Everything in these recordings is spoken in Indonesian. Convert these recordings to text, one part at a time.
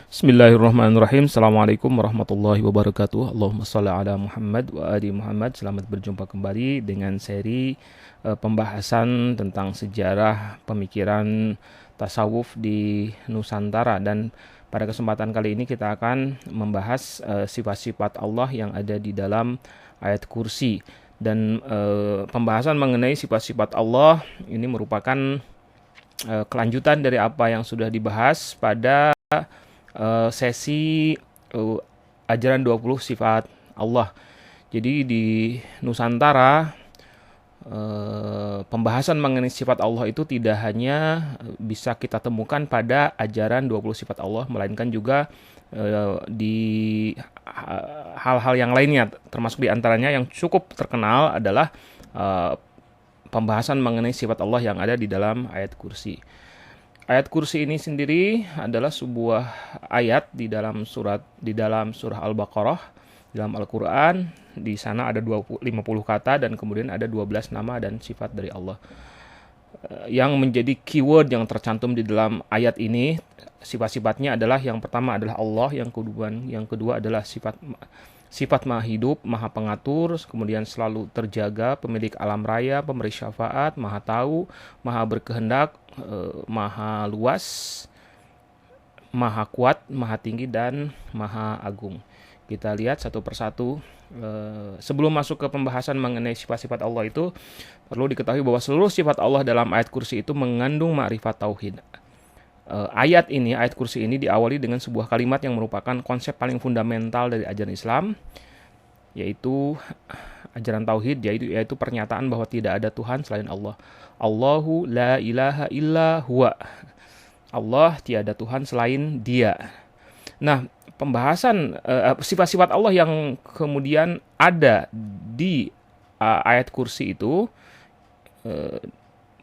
Bismillahirrahmanirrahim. Assalamualaikum warahmatullahi wabarakatuh. Allahumma shalli ala Muhammad wa ali Muhammad. Selamat berjumpa kembali dengan seri pembahasan tentang sejarah pemikiran tasawuf di Nusantara, dan pada kesempatan kali ini kita akan membahas sifat-sifat Allah yang ada di dalam ayat kursi. Dan pembahasan mengenai sifat-sifat Allah ini merupakan kelanjutan dari apa yang sudah dibahas pada sesi ajaran 20 sifat Allah. Jadi di Nusantara pembahasan mengenai sifat Allah itu tidak hanya bisa kita temukan pada ajaran 20 sifat Allah, melainkan juga di hal-hal yang lainnya, termasuk di antaranya yang cukup terkenal adalah pembahasan mengenai sifat Allah yang ada di dalam ayat kursi. Ayat kursi ini sendiri adalah sebuah ayat di dalam surah Al-Baqarah, dalam Al-Qur'an. Di sana ada 50 kata dan kemudian ada 12 nama dan sifat dari Allah. Yang menjadi keyword yang tercantum di dalam ayat ini, sifat-sifatnya adalah yang pertama adalah Allah, yang kedua adalah sifat maha hidup, maha pengatur, kemudian selalu terjaga, pemilik alam raya, pemberi syafaat, maha tahu, maha berkehendak, maha luas, maha kuat, maha tinggi, dan maha agung. Kita lihat satu persatu. Sebelum masuk ke pembahasan mengenai sifat-sifat Allah itu, perlu diketahui bahwa seluruh sifat Allah dalam ayat kursi itu mengandung ma'rifat tauhid. Ayat kursi ini diawali dengan sebuah kalimat yang merupakan konsep paling fundamental dari ajaran Islam, yaitu ajaran tauhid, yaitu pernyataan bahwa tidak ada Tuhan selain Allah. Allahu la ilaha illa huwa. Allah tiada Tuhan selain Dia. Nah, pembahasan sifat-sifat Allah yang kemudian ada di ayat kursi itu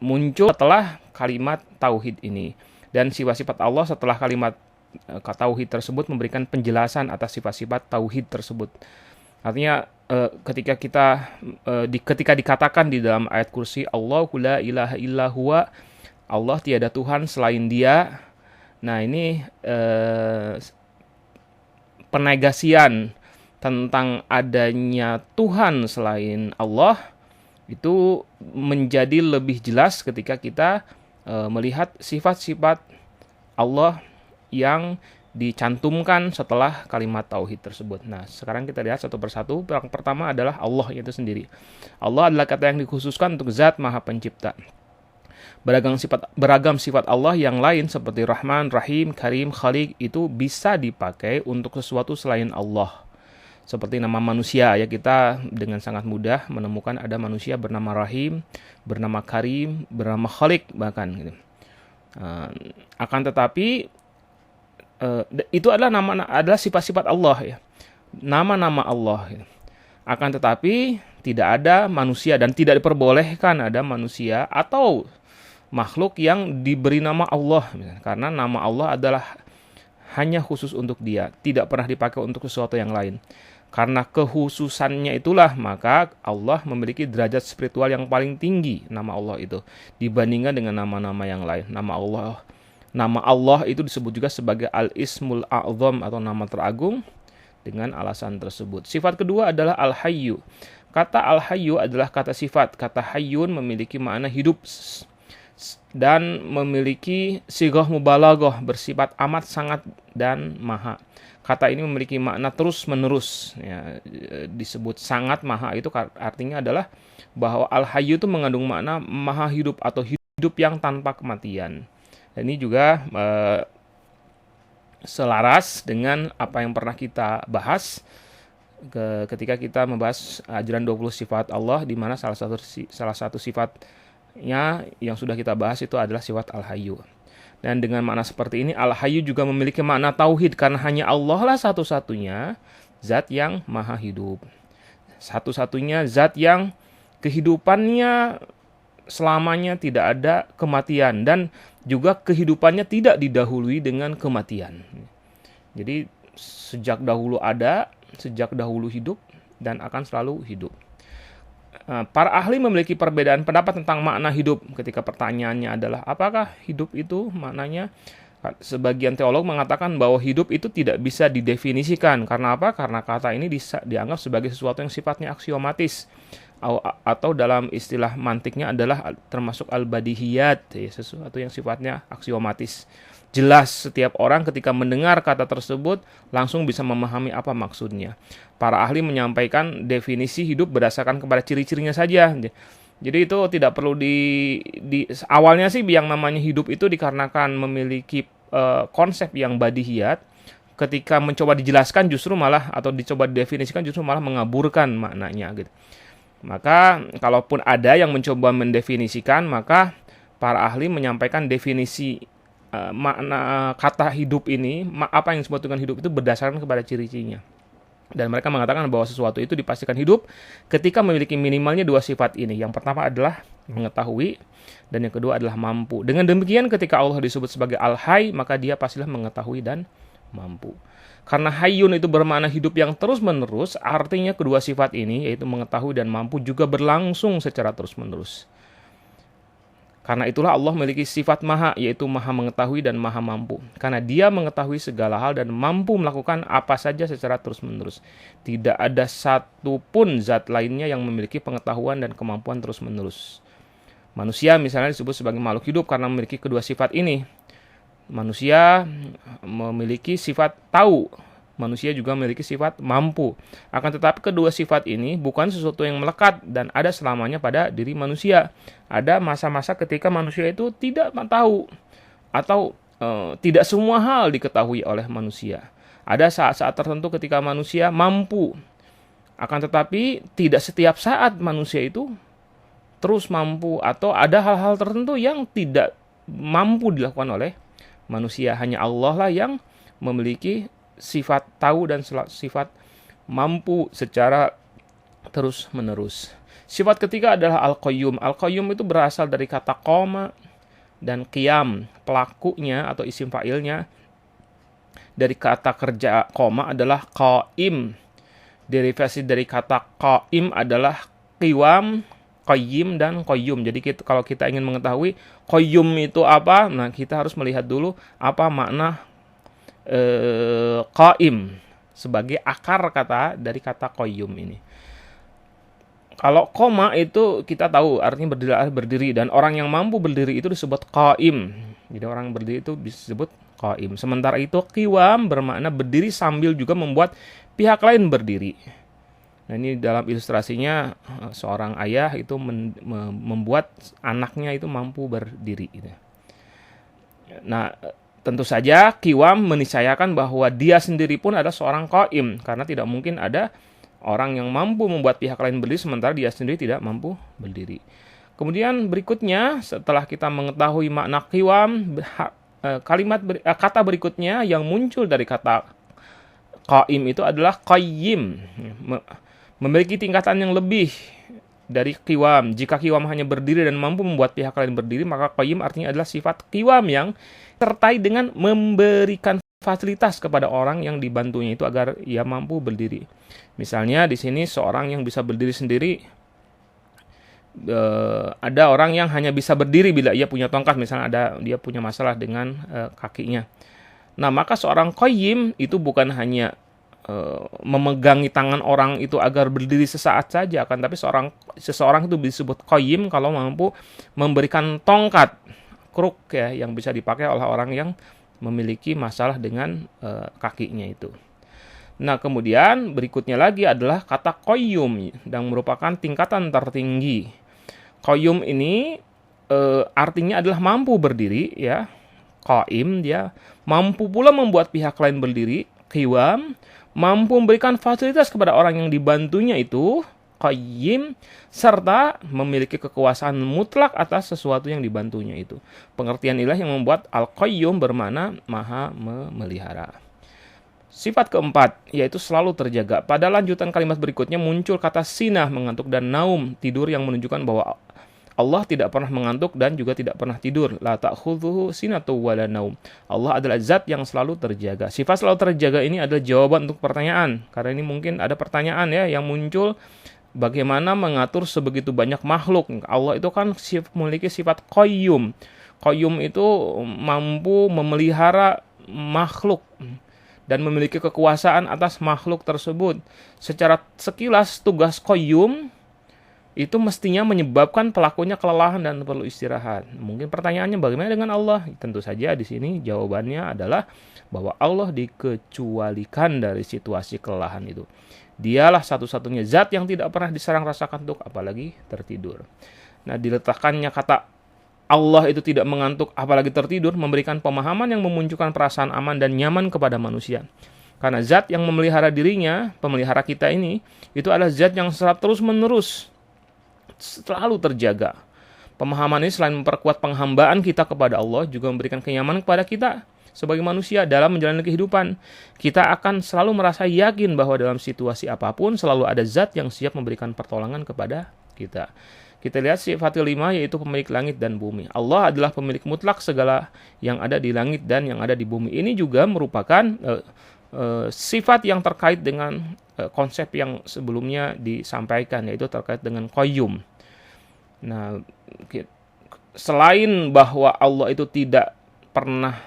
muncul setelah kalimat tauhid ini. Dan sifat-sifat Allah setelah kalimat tauhid tersebut memberikan penjelasan atas sifat-sifat tauhid tersebut. Artinya ketika dikatakan di dalam ayat kursi Allahu la ilaha illa huwa, Allah tiada Tuhan selain Dia. Nah, ini penegasian tentang adanya Tuhan selain Allah itu menjadi lebih jelas ketika kita melihat sifat-sifat Allah yang dicantumkan setelah kalimat tauhid tersebut. Nah, sekarang kita lihat satu persatu. Yang pertama adalah Allah itu sendiri. Allah adalah kata yang dikhususkan untuk zat maha pencipta. Beragam sifat Allah yang lain seperti Rahman, Rahim, Karim, Khalik itu bisa dipakai untuk sesuatu selain Allah. Seperti nama manusia, ya, kita dengan sangat mudah menemukan ada manusia bernama Rahim, bernama Karim, bernama Khalik bahkan gitu. Akan tetapi itu adalah sifat-sifat Allah, ya, nama-nama Allah, gitu. Akan tetapi tidak ada manusia dan tidak diperbolehkan ada manusia atau makhluk yang diberi nama Allah, karena nama Allah adalah hanya khusus untuk Dia, tidak pernah dipakai untuk sesuatu yang lain. Karena kekhususannya itulah maka Allah memiliki derajat spiritual yang paling tinggi, nama Allah itu, dibandingkan dengan nama-nama yang lain. Nama Allah itu disebut juga sebagai Al-Ismul A'zam atau nama teragung dengan alasan tersebut. Sifat kedua adalah Al-Hayyu. Kata Al-Hayyu adalah kata sifat. Kata Hayyun memiliki makna hidup dan memiliki sighah mubalaghah, bersifat amat sangat dan maha. Kata ini memiliki makna terus menerus, ya, disebut sangat maha itu artinya adalah bahwa Al-Hayyu itu mengandung makna maha hidup atau hidup yang tanpa kematian. Dan ini juga selaras dengan apa yang pernah kita bahas ketika kita membahas ajaran 20 sifat Allah, di mana salah satu sifatnya yang sudah kita bahas itu adalah sifat Al-Hayyu. Dan dengan makna seperti ini, Al-Hayyu juga memiliki makna tauhid, karena hanya Allah lah satu-satunya zat yang maha hidup. Satu-satunya zat yang kehidupannya selamanya tidak ada kematian, dan juga kehidupannya tidak didahului dengan kematian. Jadi sejak dahulu ada, sejak dahulu hidup, dan akan selalu hidup. Para ahli memiliki perbedaan pendapat tentang makna hidup. Ketika pertanyaannya adalah apakah hidup itu maknanya Sebagian teolog mengatakan bahwa hidup itu tidak bisa didefinisikan. Karena apa? Karena kata ini dianggap sebagai sesuatu yang sifatnya aksiomatis, atau dalam istilah mantiknya adalah termasuk al-badihiyat, ya, sesuatu yang sifatnya aksiomatis. Jelas setiap orang ketika mendengar kata tersebut langsung bisa memahami apa maksudnya. Para ahli menyampaikan definisi hidup berdasarkan kepada ciri-cirinya saja. Jadi itu tidak perlu awalnya sih yang namanya hidup itu dikarenakan memiliki konsep yang badihiyat. Ketika mencoba dijelaskan justru malah, atau dicoba didefinisikan justru malah mengaburkan maknanya gitu. Maka kalaupun ada yang mencoba mendefinisikan, maka para ahli menyampaikan definisi makna kata hidup ini, apa yang disebut dengan hidup itu berdasarkan kepada ciri-cirinya. Dan mereka mengatakan bahwa sesuatu itu dipastikan hidup ketika memiliki minimalnya dua sifat ini. Yang pertama adalah mengetahui, dan yang kedua adalah mampu. Dengan demikian ketika Allah disebut sebagai Al-Hayy, maka dia pastilah mengetahui dan mampu. Karena hayyun itu bermakna hidup yang terus-menerus, artinya kedua sifat ini, yaitu mengetahui dan mampu, juga berlangsung secara terus-menerus. Karena itulah Allah memiliki sifat maha, yaitu maha mengetahui dan maha mampu. Karena dia mengetahui segala hal dan mampu melakukan apa saja secara terus-menerus. Tidak ada satupun zat lainnya yang memiliki pengetahuan dan kemampuan terus-menerus. Manusia misalnya disebut sebagai makhluk hidup karena memiliki kedua sifat ini. Manusia memiliki sifat tahu, manusia juga memiliki sifat mampu. Akan tetapi kedua sifat ini bukan sesuatu yang melekat dan ada selamanya pada diri manusia. Ada masa-masa ketika manusia itu tidak tahu, atau tidak semua hal diketahui oleh manusia. Ada saat-saat tertentu ketika manusia mampu. Akan tetapi tidak setiap saat manusia itu terus mampu, atau ada hal-hal tertentu yang tidak mampu dilakukan oleh manusia. Hanya Allah lah yang memiliki sifat tahu dan sifat mampu secara terus-menerus. Sifat ketiga adalah Al-Qayyum. Al-Qayyum itu berasal dari kata qoma dan qiyam. Pelakunya atau isim fa'ilnya dari kata kerja qoma adalah qaim. Derivasi dari kata qaim adalah qiwam, qayyim, dan qayyum. Jadi kalau kita ingin mengetahui qayyum itu apa, nah kita harus melihat dulu apa makna qaim sebagai akar kata dari kata qayyum ini. Kalau koma itu kita tahu artinya berdiri, dan orang yang mampu berdiri itu disebut qaim. Jadi orang berdiri itu disebut qaim. Sementara itu qiwam bermakna berdiri sambil juga membuat pihak lain berdiri. Nah, ini dalam ilustrasinya seorang ayah itu membuat anaknya itu mampu berdiri. Nah, tentu saja qiwam meniscayakan bahwa dia sendiri pun adalah seorang qaim, karena tidak mungkin ada orang yang mampu membuat pihak lain berdiri sementara dia sendiri tidak mampu berdiri. Kemudian berikutnya, setelah kita mengetahui makna qiwam, kata berikutnya yang muncul dari kata qaim itu adalah qayyim. Memiliki tingkatan yang lebih dari qiwam. Jika qiwam hanya berdiri dan mampu membuat pihak lain berdiri, maka qayyim artinya adalah sifat qiwam yang terkait dengan memberikan fasilitas kepada orang yang dibantunya itu agar ia mampu berdiri. Misalnya di sini seorang yang bisa berdiri sendiri, ada orang yang hanya bisa berdiri bila ia punya tongkat, misalnya dia punya masalah dengan kakinya. Nah, maka seorang qayyim itu bukan hanya memegangi tangan orang itu agar berdiri sesaat saja, akan tapi seseorang itu disebut qayyim kalau mampu memberikan tongkat, kruk ya, yang bisa dipakai oleh orang yang memiliki masalah dengan kakinya itu. Nah, kemudian berikutnya lagi adalah kata qayyum yang merupakan tingkatan tertinggi. Qayyum ini artinya adalah mampu berdiri ya. Qaim dia mampu pula membuat pihak lain berdiri. Qiwam mampu memberikan fasilitas kepada orang yang dibantunya itu qayyim, serta memiliki kekuasaan mutlak atas sesuatu yang dibantunya itu. Pengertian inilah yang membuat al-qayyum bermakna maha memelihara. Sifat keempat yaitu selalu terjaga. Pada lanjutan kalimat berikutnya muncul kata sinah, mengantuk, dan naum, tidur, yang menunjukkan bahwa Allah tidak pernah mengantuk dan juga tidak pernah tidur. La ta'khudhuhu sinatu wa la naum. Allah adalah zat yang selalu terjaga. Sifat selalu terjaga ini adalah jawaban untuk pertanyaan. Karena ini mungkin ada pertanyaan ya yang muncul, bagaimana mengatur sebegitu banyak makhluk. Allah itu kan memiliki sifat qayyum. Qayyum itu mampu memelihara makhluk dan memiliki kekuasaan atas makhluk tersebut. Secara sekilas tugas qayyum itu mestinya menyebabkan pelakunya kelelahan dan perlu istirahat. Mungkin pertanyaannya bagaimana dengan Allah? Tentu saja di sini jawabannya adalah bahwa Allah dikecualikan dari situasi kelelahan itu. Dialah satu-satunya zat yang tidak pernah diserang rasa kantuk, apalagi tertidur. Nah, diletakkannya kata Allah itu tidak mengantuk apalagi tertidur memberikan pemahaman yang memunculkan perasaan aman dan nyaman kepada manusia. Karena zat yang memelihara dirinya, pemelihara kita ini, itu adalah zat yang terus-menerus selalu terjaga. Pemahaman ini selain memperkuat penghambaan kita kepada Allah, juga memberikan kenyamanan kepada kita sebagai manusia dalam menjalani kehidupan. Kita akan selalu merasa yakin bahwa dalam situasi apapun selalu ada zat yang siap memberikan pertolongan kepada kita. Kita lihat sifatul lima, yaitu pemilik langit dan bumi. Allah adalah pemilik mutlak segala yang ada di langit dan yang ada di bumi. Ini juga merupakan sifat yang terkait dengan konsep yang sebelumnya disampaikan, yaitu terkait dengan qayyum. Nah, selain bahwa Allah itu tidak pernah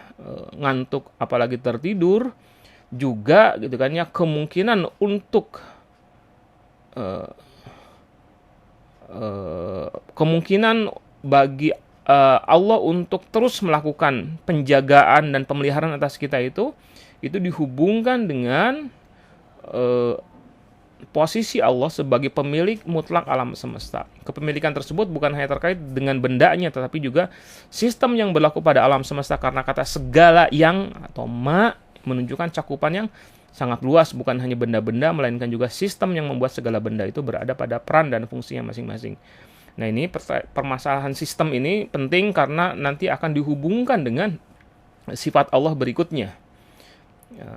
ngantuk apalagi tertidur, juga gitu kan ya, kemungkinan untuk kemungkinan bagi Allah untuk terus melakukan penjagaan dan pemeliharaan atas kita itu dihubungkan dengan posisi Allah sebagai pemilik mutlak alam semesta. Kepemilikan tersebut bukan hanya terkait dengan bendanya, tetapi juga sistem yang berlaku pada alam semesta, karena kata segala yang atau ma menunjukkan cakupan yang sangat luas, bukan hanya benda-benda, melainkan juga sistem yang membuat segala benda itu berada pada peran dan fungsinya masing-masing. Nah, ini permasalahan sistem ini penting karena nanti akan dihubungkan dengan sifat Allah berikutnya. Ya.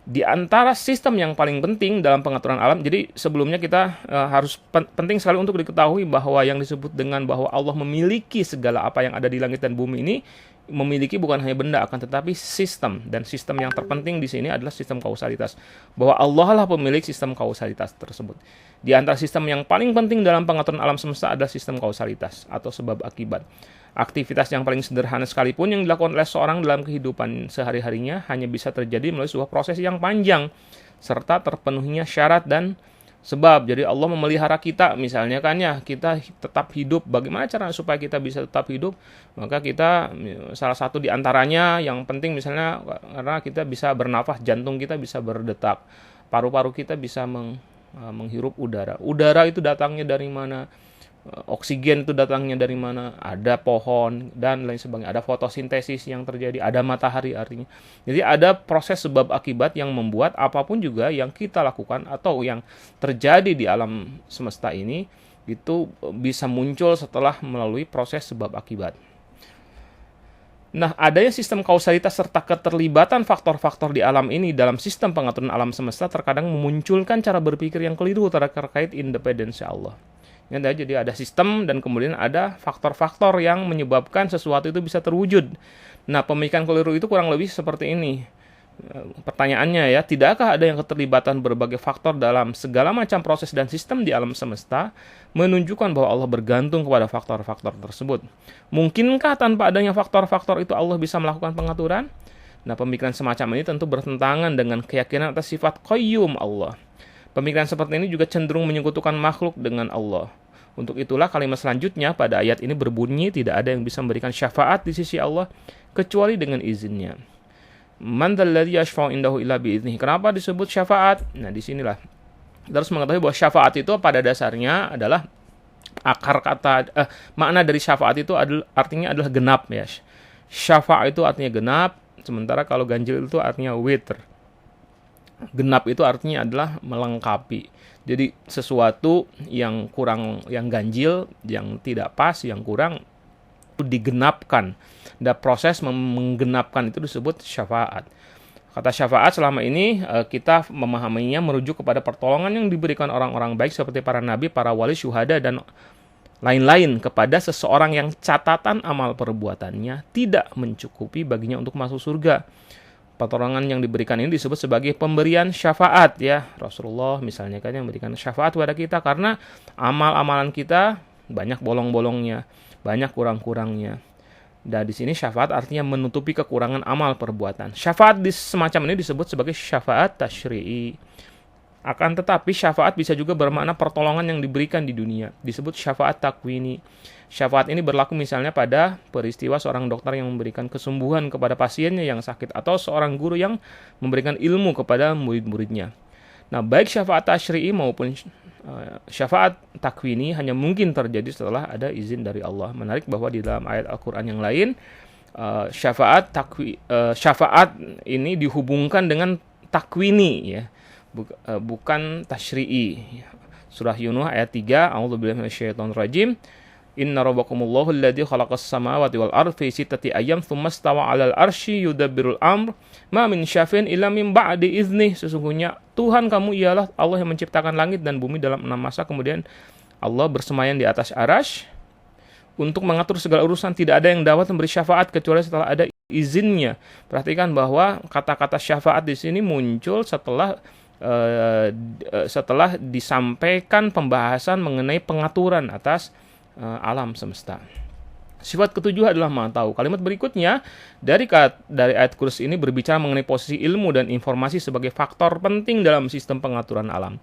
Di antara sistem yang paling penting dalam pengaturan alam, jadi sebelumnya kita harus penting sekali untuk diketahui bahwa yang disebut dengan bahwa Allah memiliki segala apa yang ada di langit dan bumi ini, memiliki bukan hanya benda, akan tetapi sistem. Dan sistem yang terpenting di sini adalah sistem kausalitas. Bahwa Allah lah pemilik sistem kausalitas tersebut. Di antara sistem yang paling penting dalam pengaturan alam semesta adalah sistem kausalitas atau sebab akibat. Aktivitas yang paling sederhana sekalipun yang dilakukan oleh seorang dalam kehidupan sehari-harinya hanya bisa terjadi melalui sebuah proses yang panjang serta terpenuhinya syarat dan sebab. Jadi Allah memelihara kita, misalnya kan ya, kita tetap hidup. Bagaimana cara supaya kita bisa tetap hidup? Maka kita salah satu di antaranya yang penting misalnya karena kita bisa bernafas, jantung kita bisa berdetak, paru-paru kita bisa menghirup udara. Udara itu datangnya dari mana? Oksigen itu datangnya dari mana? Ada pohon dan lain sebagainya. Ada fotosintesis yang terjadi, ada matahari artinya. Jadi ada proses sebab akibat yang membuat apapun juga yang kita lakukan atau yang terjadi di alam semesta ini itu bisa muncul setelah melalui proses sebab akibat. Nah, adanya sistem kausalitas serta keterlibatan faktor-faktor di alam ini dalam sistem pengaturan alam semesta terkadang memunculkan cara berpikir yang keliru terkait independensi Allah. Jadi ada sistem dan kemudian ada faktor-faktor yang menyebabkan sesuatu itu bisa terwujud. Nah, pemikiran keliru itu kurang lebih seperti ini. Pertanyaannya ya, tidakkah ada yang keterlibatan berbagai faktor dalam segala macam proses dan sistem di alam semesta menunjukkan bahwa Allah bergantung kepada faktor-faktor tersebut? Mungkinkah tanpa adanya faktor-faktor itu Allah bisa melakukan pengaturan? Nah, pemikiran semacam ini tentu bertentangan dengan keyakinan atas sifat qayyum Allah. Pemikiran seperti ini juga cenderung menyekutukan makhluk dengan Allah. Untuk itulah kalimat selanjutnya pada ayat ini berbunyi, tidak ada yang bisa memberikan syafaat di sisi Allah kecuali dengan izinnya. Man dzalladzi yashfa'u indahu illa bi'idznihi. Kenapa disebut syafaat? Nah, disinilah harus mengetahui bahwa syafaat itu pada dasarnya adalah akar kata makna dari syafaat itu artinya adalah genap ya. Syafa' itu artinya genap, sementara kalau ganjil itu artinya witr. Genap itu artinya adalah melengkapi. Jadi sesuatu yang kurang, yang ganjil, yang tidak pas, yang kurang itu digenapkan. Dan proses menggenapkan itu disebut syafaat. Kata syafaat selama ini kita memahaminya merujuk kepada pertolongan yang diberikan orang-orang baik seperti para nabi, para wali, syuhada dan lain-lain kepada seseorang yang catatan amal perbuatannya tidak mencukupi baginya untuk masuk surga. Pertolongan yang diberikan ini disebut sebagai pemberian syafaat ya. Rasulullah misalnya kan yang memberikan syafaat kepada kita karena amal-amalan kita banyak bolong-bolongnya, banyak kurang-kurangnya. Dan di sini syafaat artinya menutupi kekurangan amal perbuatan. Syafaat semacam ini disebut sebagai syafaat tasyri'i. Akan tetapi syafaat bisa juga bermakna pertolongan yang diberikan di dunia. Disebut syafaat takwini. Syafaat ini berlaku misalnya pada peristiwa seorang dokter yang memberikan kesembuhan kepada pasiennya yang sakit, atau seorang guru yang memberikan ilmu kepada murid-muridnya. Nah, baik syafaat tasyri'i maupun syafaat takwini hanya mungkin terjadi setelah ada izin dari Allah. Menarik bahwa di dalam ayat Al-Quran yang lain, syafaat ini dihubungkan dengan takwini, ya, bukan tasyri'i. Surah Yunus ayat 3, A'udzubillahi minasyaitonirrajim. Inna rabbakumullahu alladzi khalaqas samawati wal arda fi sittati ayyam tsumma istawa 'alal arsy yudabbirul amr ma min syafin illa min ba'di idznih. Sesungguhnya Tuhan kamu ialah Allah yang menciptakan langit dan bumi dalam 6 masa, kemudian Allah bersemayam di atas arasy untuk mengatur segala urusan. Tidak ada yang dapat memberi syafaat kecuali setelah ada izinnya. Perhatikan bahwa kata-kata syafaat di sini muncul setelah disampaikan pembahasan mengenai pengaturan atas alam semesta. Sifat ketujuh adalah maha tahu. Kalimat berikutnya dari ayat kursi ini berbicara mengenai posisi ilmu dan informasi sebagai faktor penting dalam sistem pengaturan alam.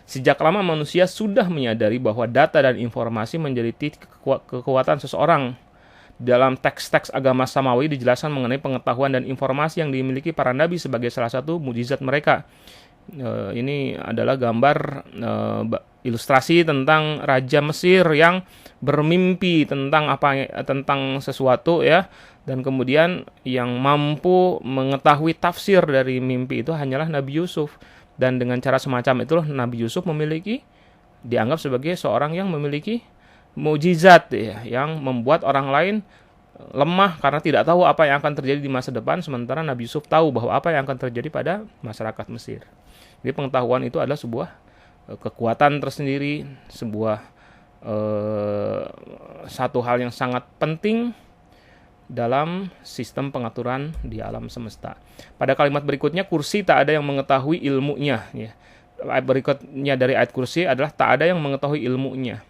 Sejak lama manusia sudah menyadari bahwa data dan informasi menjadi titik kekuatan seseorang. Dalam teks-teks agama samawi dijelaskan mengenai pengetahuan dan informasi yang dimiliki para nabi sebagai salah satu mukjizat mereka. Ini adalah gambar ilustrasi tentang Raja Mesir yang bermimpi tentang sesuatu, ya, dan kemudian yang mampu mengetahui tafsir dari mimpi itu hanyalah Nabi Yusuf. Dan dengan cara semacam itulah Nabi Yusuf dianggap sebagai seorang yang memiliki mukjizat, ya, yang membuat orang lain lemah karena tidak tahu apa yang akan terjadi di masa depan, sementara Nabi Yusuf tahu bahwa apa yang akan terjadi pada masyarakat Mesir. Jadi pengetahuan itu adalah sebuah kekuatan tersendiri, sebuah satu hal yang sangat penting dalam sistem pengaturan di alam semesta. Pada kalimat berikutnya, kursi tak ada yang mengetahui ilmunya, ya. Berikutnya dari ayat kursi adalah tak ada yang mengetahui ilmunya.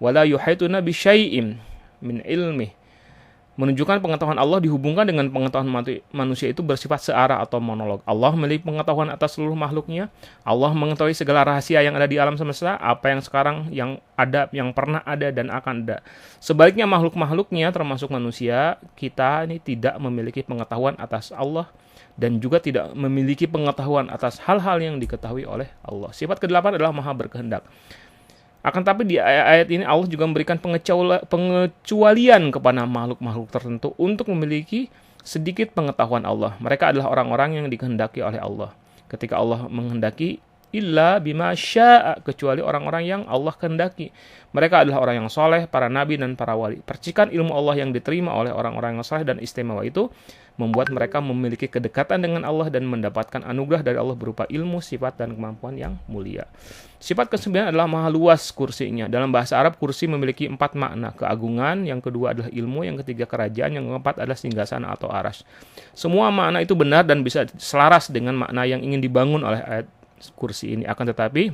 Wala yuhaituna bi syai'in min ilmi. Menunjukkan pengetahuan Allah dihubungkan dengan pengetahuan manusia itu bersifat searah atau monolog. Allah memiliki pengetahuan atas seluruh makhluknya. Allah mengetahui segala rahasia yang ada di alam semesta, apa yang sekarang, yang ada, yang pernah ada, dan akan ada. Sebaliknya makhluk-makhluknya termasuk manusia, kita ini tidak memiliki pengetahuan atas Allah dan juga tidak memiliki pengetahuan atas hal-hal yang diketahui oleh Allah. Sifat ke-8 adalah maha berkehendak. Akan tapi di ayat ini Allah juga memberikan pengecualian kepada makhluk-makhluk tertentu untuk memiliki sedikit pengetahuan Allah. Mereka adalah orang-orang yang dikehendaki oleh Allah. Ketika Allah menghendaki, illa bima syaa, kecuali orang-orang yang Allah kehendaki. Mereka adalah orang yang soleh, para nabi dan para wali. Percikan ilmu Allah yang diterima oleh orang-orang yang soleh dan istimewa itu membuat mereka memiliki kedekatan dengan Allah dan mendapatkan anugerah dari Allah berupa ilmu, sifat, dan kemampuan yang mulia. Sifat ke-9 adalah maha luas kursinya. Dalam bahasa Arab, kursi memiliki 4 makna. Keagungan, yang kedua adalah ilmu, yang ketiga kerajaan, yang keempat adalah singgasana atau aras. Semua makna itu benar dan bisa selaras dengan makna yang ingin dibangun oleh ayat kursi ini. Akan tetapi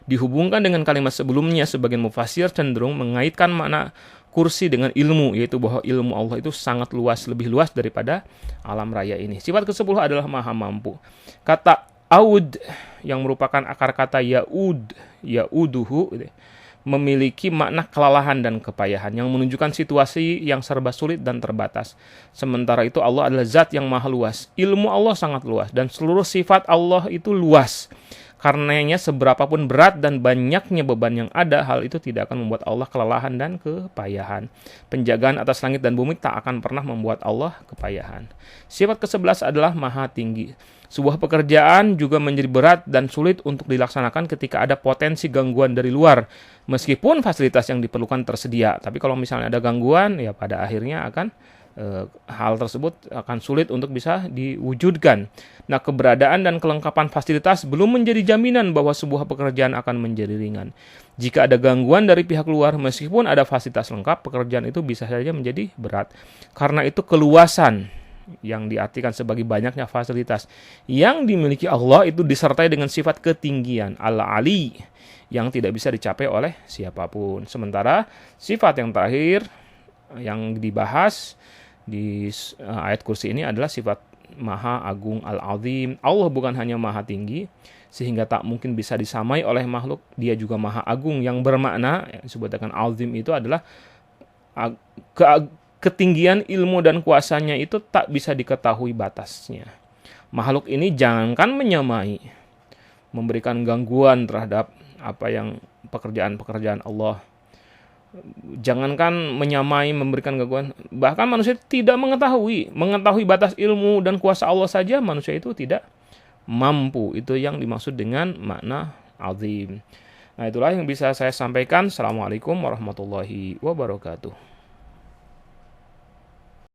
dihubungkan dengan kalimat sebelumnya, sebagian mufassir cenderung mengaitkan makna kursi dengan ilmu, yaitu bahwa ilmu Allah itu sangat luas, lebih luas daripada alam raya ini. Sifat ke-10 adalah maha mampu. Kata aud yang merupakan akar kata yauduhu memiliki makna kelelahan dan kepayahan yang menunjukkan situasi yang serba sulit dan terbatas. Sementara itu Allah adalah zat yang maha luas. Ilmu Allah sangat luas dan seluruh sifat Allah itu luas. Karenanya seberapapun berat dan banyaknya beban yang ada, hal itu tidak akan membuat Allah kelelahan dan kepayahan. Penjagaan atas langit dan bumi tak akan pernah membuat Allah kepayahan. Sifat ke-11 adalah maha tinggi. Sebuah pekerjaan juga menjadi berat dan sulit untuk dilaksanakan ketika ada potensi gangguan dari luar. Meskipun fasilitas yang diperlukan tersedia. Tapi kalau misalnya ada gangguan, ya pada akhirnya hal tersebut akan sulit untuk bisa diwujudkan. Nah, keberadaan dan kelengkapan fasilitas belum menjadi jaminan bahwa sebuah pekerjaan akan menjadi ringan. Jika ada gangguan dari pihak luar, meskipun ada fasilitas lengkap, pekerjaan itu bisa saja menjadi berat. Karena itu keluasan yang diartikan sebagai banyaknya fasilitas yang dimiliki Allah itu disertai dengan sifat ketinggian Al-Ali yang tidak bisa dicapai oleh siapapun. Sementara sifat yang terakhir Yang dibahas di ayat kursi ini adalah sifat Maha Agung Al-Azim. Allah bukan hanya Maha Tinggi sehingga tak mungkin bisa disamai oleh makhluk, dia juga Maha Agung, yang bermakna yang disebut dengan azim itu adalah ketinggian ilmu dan kuasanya itu tak bisa diketahui batasnya. Makhluk ini jangankan menyamai, memberikan gangguan terhadap apa yang pekerjaan-pekerjaan Allah. Jangankan menyamai, memberikan gangguan, bahkan manusia tidak mengetahui batas ilmu dan kuasa Allah saja manusia itu tidak mampu. Itu yang dimaksud dengan makna azim. Nah, itulah yang bisa saya sampaikan. Assalamualaikum warahmatullahi wabarakatuh.